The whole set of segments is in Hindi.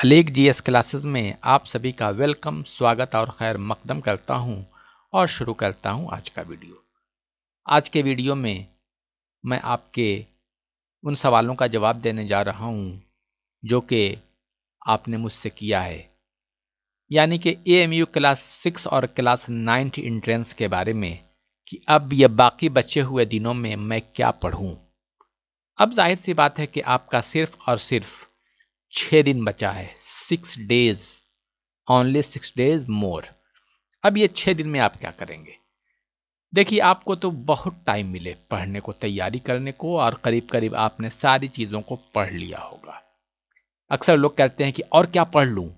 अलीक जीएस क्लासेस में आप सभी का वेलकम, स्वागत और खैर मकदम करता हूं और शुरू करता हूं आज का वीडियो। आज के वीडियो में मैं आपके उन सवालों का जवाब देने जा रहा हूं जो कि आपने मुझसे किया है, यानी कि एएमयू क्लास 6 और क्लास 9 एंट्रेंस के बारे में कि अब ये बाकी बचे हुए दिनों में मैं क्या पढ़ूं। अब जाहिर सी बात है कि आपका सिर्फ और सिर्फ 6 दिन बचा है, 6 डेज, ओनली 6 डेज मोर। अब ये 6 दिन में आप क्या करेंगे? देखिए, आपको तो बहुत टाइम मिले पढ़ने को, तैयारी करने को, और करीब करीब आपने सारी चीज़ों को पढ़ लिया होगा। अक्सर लोग कहते हैं कि और क्या पढ़ लूँ,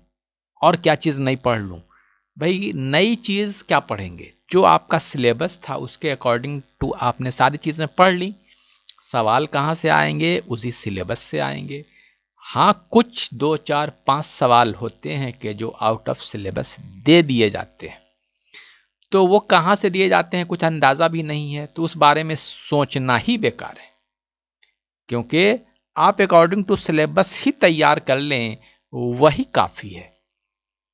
और क्या चीज़ नहीं पढ़ लूँ। भाई, नई चीज़ क्या पढ़ेंगे? जो आपका सिलेबस था उसके अकॉर्डिंग टू आपने सारी चीज़ें पढ़ ली। सवाल कहाँ से आएंगे? उसी सिलेबस से आएंगे। हाँ, कुछ 2 4 5 सवाल होते हैं कि जो आउट ऑफ सिलेबस दे दिए जाते हैं, तो वो कहाँ से दिए जाते हैं कुछ अंदाज़ा भी नहीं है, तो उस बारे में सोचना ही बेकार है। क्योंकि आप अकॉर्डिंग टू सिलेबस ही तैयार कर लें, वही काफ़ी है।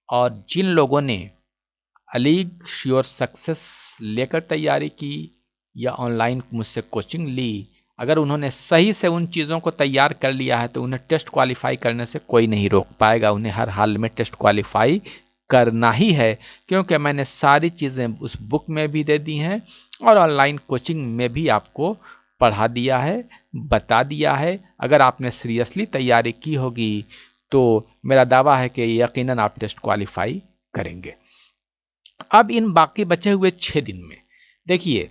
और जिन लोगों ने अलीग श्योर सक्सेस लेकर तैयारी की या ऑनलाइन मुझसे कोचिंग ली, अगर उन्होंने सही से उन चीज़ों को तैयार कर लिया है तो उन्हें टेस्ट क्वालिफाई करने से कोई नहीं रोक पाएगा। उन्हें हर हाल में टेस्ट क्वालिफाई करना ही है, क्योंकि मैंने सारी चीज़ें उस बुक में भी दे दी हैं और ऑनलाइन कोचिंग में भी आपको पढ़ा दिया है, बता दिया है। अगर आपने सीरियसली तैयारी की होगी तो मेरा दावा है कि यकीनन आप टेस्ट क्वालिफाई करेंगे। अब इन बाकी बचे हुए 6 दिन में देखिए,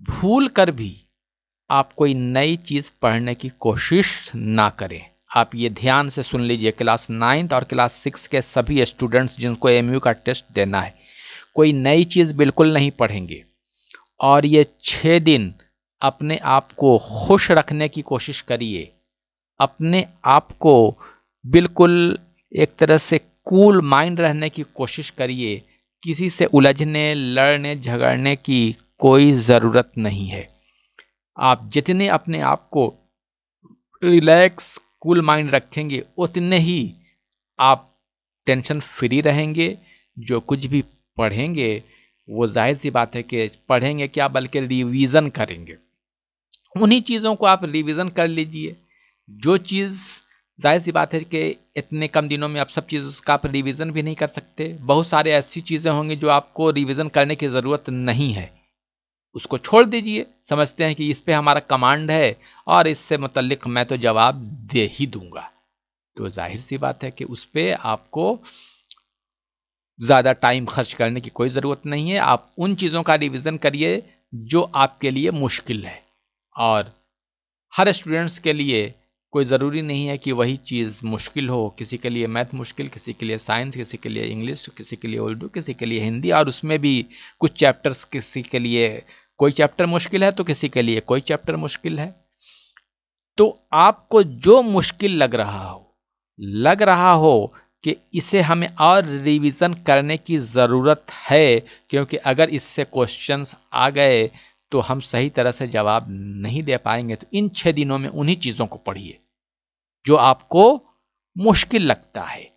भूल कर भी आप कोई नई चीज़ पढ़ने की कोशिश ना करें। आप ये ध्यान से सुन लीजिए, क्लास 9 और क्लास 6 के सभी स्टूडेंट्स जिनको एमयू का टेस्ट देना है, कोई नई चीज़ बिल्कुल नहीं पढ़ेंगे। और ये 6 दिन अपने आप को खुश रखने की कोशिश करिए। अपने आप को बिल्कुल एक तरह से कूल माइंड रहने की कोशिश करिए। किसी से उलझने, लड़ने, झगड़ने की कोई ज़रूरत नहीं है। आप जितने अपने आप को रिलैक्स, कूल माइंड रखेंगे, उतने ही आप टेंशन फ्री रहेंगे। जो कुछ भी पढ़ेंगे वो जाहिर सी बात है कि पढ़ेंगे क्या, बल्कि रिवीजन करेंगे। उन्हीं चीज़ों को आप रिवीजन कर लीजिए। जो चीज़ जाहिर सी बात है कि इतने कम दिनों में आप सब चीज़ का आप रिवीजन भी नहीं कर सकते। बहुत सारे ऐसी चीज़ें होंगी जो आपको रिवीजन करने की ज़रूरत नहीं है, उसको छोड़ दीजिए। समझते हैं कि इस पे हमारा कमांड है और इससे मुतल्लिक मैं तो जवाब दे ही दूंगा, तो जाहिर सी बात है कि उस पे आपको ज़्यादा टाइम खर्च करने की कोई ज़रूरत नहीं है। आप उन चीज़ों का रिवीजन करिए जो आपके लिए मुश्किल है। और हर स्टूडेंट्स के लिए कोई ज़रूरी नहीं है कि वही चीज़ मुश्किल हो। किसी के लिए मैथ मुश्किल, किसी के लिए साइंस, किसी के लिए इंग्लिश, किसी के लिए उर्दू, किसी के लिए हिंदी, और उसमें भी कुछ चैप्टर्स, किसी के लिए कोई चैप्टर मुश्किल है तो किसी के लिए कोई चैप्टर मुश्किल है। तो आपको जो मुश्किल लग रहा हो कि इसे हमें और रिवीजन करने की ज़रूरत है, क्योंकि अगर इससे क्वेश्चंस आ गए तो हम सही तरह से जवाब नहीं दे पाएंगे, तो इन 6 दिनों में उन्हीं चीज़ों को पढ़िए जो आपको मुश्किल लगता है।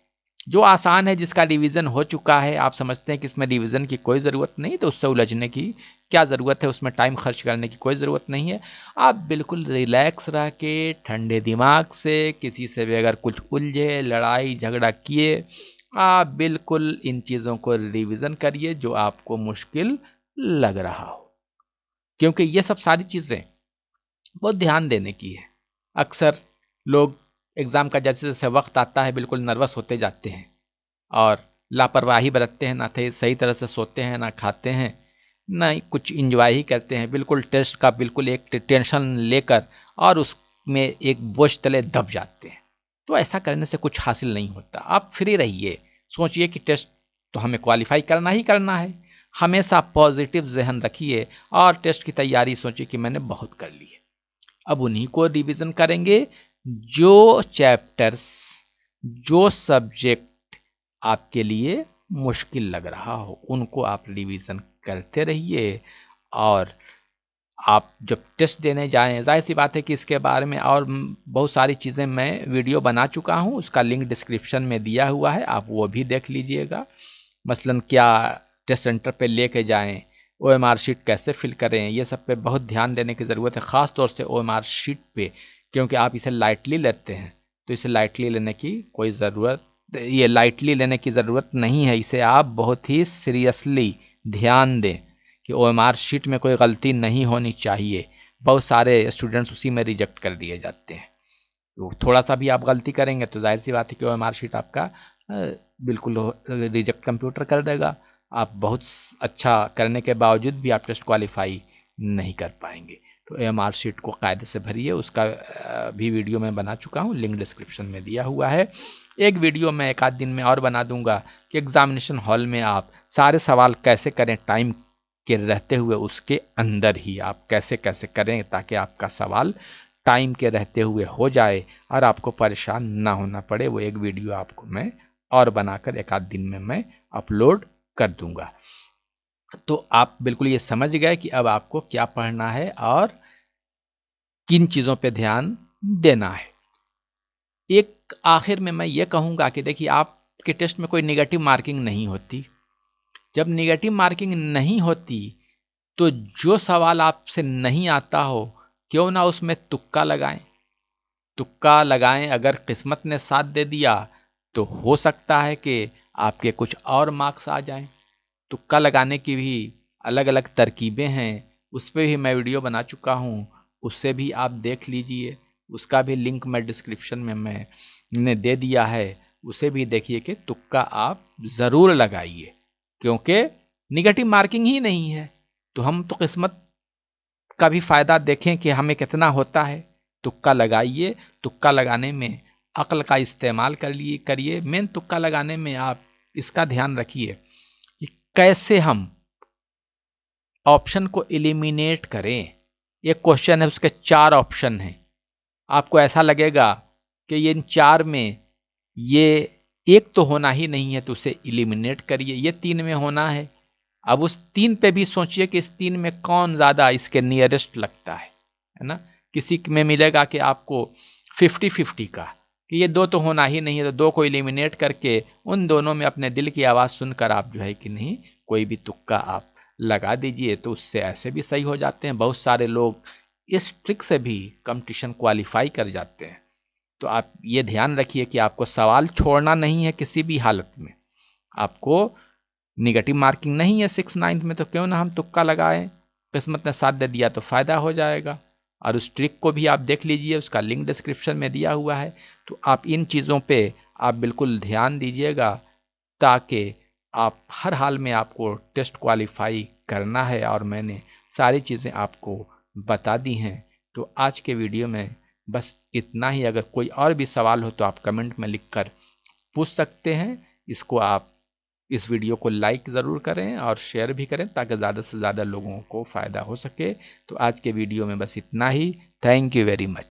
जो आसान है, जिसका रिवीजन हो चुका है, आप समझते हैं कि इसमें रिवीजन की कोई ज़रूरत नहीं, तो उससे उलझने की क्या ज़रूरत है, उसमें टाइम खर्च करने की कोई ज़रूरत नहीं है। आप बिल्कुल रिलैक्स रह के ठंडे दिमाग से, किसी से भी अगर कुछ उलझे, लड़ाई झगड़ा किए, आप बिल्कुल इन चीज़ों को रिवीजन करिए जो आपको मुश्किल लग रहा हो, क्योंकि ये सब सारी चीज़ें बहुत ध्यान देने की है। अक्सर लोग एग्ज़ाम का जैसे जैसे वक्त आता है बिल्कुल नर्वस होते जाते हैं और लापरवाही बरतते हैं, ना सही तरह से सोते हैं, ना खाते हैं, ना कुछ इंजॉय ही करते हैं। बिल्कुल टेस्ट का बिल्कुल एक टेंशन लेकर और उसमें एक बोझ तले दब जाते हैं। तो ऐसा करने से कुछ हासिल नहीं होता। आप फ्री रहिए, सोचिए कि टेस्ट तो हमें क्वालिफाई करना ही करना है। हमेशा पॉजिटिव जहन रखिए और टेस्ट की तैयारी सोचिए कि मैंने बहुत कर ली है। अब उन्हीं को रिवीजन करेंगे। जो चैप्टर्स, जो सब्जेक्ट आपके लिए मुश्किल लग रहा हो, उनको आप रिवीजन करते रहिए और आप जब टेस्ट देने जाएं, जाहिर सी बात है कि इसके बारे में और बहुत सारी चीज़ें मैं वीडियो बना चुका हूं, उसका लिंक डिस्क्रिप्शन में दिया हुआ है, आप वो भी देख लीजिएगा। मसलन क्या टेस्ट सेंटर पे लेके जाएं, OMR शीट कैसे फिल करें, ये सब पे बहुत ध्यान देने की ज़रूरत है, ख़ास तौर से OMR शीट पे, क्योंकि आप इसे लाइटली लेते हैं। तो इसे लाइटली लेने की कोई ज़रूरत, ये लाइटली लेने की ज़रूरत नहीं है, इसे आप बहुत ही सीरियसली ध्यान दें कि OMR शीट में कोई गलती नहीं होनी चाहिए। बहुत सारे स्टूडेंट्स उसी में रिजेक्ट कर दिए जाते हैं। तो थोड़ा सा भी आप गलती करेंगे तो जाहिर सी बात है कि OMR शीट आपका बिल्कुल रिजेक्ट कंप्यूटर कर देगा। आप बहुत अच्छा करने के बावजूद भी आप टेस्ट क्वालिफाई नहीं कर पाएंगे। तो OMR शीट को कायदे से भरिए, उसका भी वीडियो मैं बना चुका हूँ, लिंक डिस्क्रिप्शन में दिया हुआ है। एक वीडियो मैं एक आध दिन में और बना दूंगा कि एग्जामिनेशन हॉल में आप सारे सवाल कैसे करें, टाइम के रहते हुए उसके अंदर ही आप कैसे कैसे करें ताकि आपका सवाल टाइम के रहते हुए हो जाए और आपको परेशान ना होना पड़े। वो एक वीडियो आपको मैं और बनाकर एक आध दिन में मैं अपलोड कर दूंगा। तो आप बिल्कुल ये समझ गए कि अब आपको क्या पढ़ना है और किन चीज़ों पे ध्यान देना है। एक आखिर में मैं ये कहूँगा कि देखिए, आपके टेस्ट में कोई नेगेटिव मार्किंग नहीं होती। जब नेगेटिव मार्किंग नहीं होती तो जो सवाल आपसे नहीं आता हो, क्यों ना उसमें तुक्का लगाएं। तुक्का लगाएं, अगर किस्मत ने साथ दे दिया तो हो सकता है कि आपके कुछ और मार्क्स आ जाएं। तुक्का लगाने की भी अलग अलग तरकीबें हैं, उस पर भी मैं वीडियो बना चुका हूँ, उससे भी आप देख लीजिए। उसका भी लिंक मैं डिस्क्रिप्शन में मैंने दे दिया है, उसे भी देखिए कि तुक्का आप ज़रूर लगाइए, क्योंकि निगेटिव मार्किंग ही नहीं है तो हम तो किस्मत का भी फ़ायदा देखें कि हमें कितना होता है। तुक्का लगाइए, तुक्का लगाने में अक्ल का इस्तेमाल करिए। मेन तुक्का लगाने में आप इसका ध्यान रखिए कि कैसे हम ऑप्शन को एलिमिनेट करें। एक क्वेश्चन है, उसके 4 ऑप्शन हैं, आपको ऐसा लगेगा कि ये इन 4 में ये एक तो होना ही नहीं है तो उसे एलिमिनेट करिए, ये 3 में होना है। अब उस 3 पे भी सोचिए कि इस 3 में कौन ज़्यादा इसके नियरेस्ट लगता है ना। किसी में मिलेगा कि आपको 50-50 का, कि ये 2 तो होना ही नहीं है, तो 2 को एलिमिनेट करके उन दोनों में अपने दिल की आवाज़ सुनकर आप जो है कि नहीं, कोई भी तुक्का आप लगा दीजिए, तो उससे ऐसे भी सही हो जाते हैं। बहुत सारे लोग इस ट्रिक से भी कंपटीशन क्वालिफाई कर जाते हैं। तो आप ये ध्यान रखिए कि आपको सवाल छोड़ना नहीं है किसी भी हालत में। आपको निगेटिव मार्किंग नहीं है 6-9 में, तो क्यों ना हम तुक्का लगाएं, किस्मत ने साथ दे दिया तो फ़ायदा हो जाएगा। और उस ट्रिक को भी आप देख लीजिए, उसका लिंक डिस्क्रिप्शन में दिया हुआ है। तो आप इन चीज़ों पे आप बिल्कुल ध्यान दीजिएगा, ताकि आप हर हाल में आपको टेस्ट क्वालिफाई करना है। और मैंने सारी चीज़ें आपको बता दी हैं। तो आज के वीडियो में बस इतना ही। अगर कोई और भी सवाल हो तो आप कमेंट में लिखकर पूछ सकते हैं। इसको आप इस वीडियो को लाइक ज़रूर करें और शेयर भी करें, ताकि ज़्यादा से ज़्यादा लोगों को फ़ायदा हो सके। तो आज के वीडियो में बस इतना ही। Thank you very much.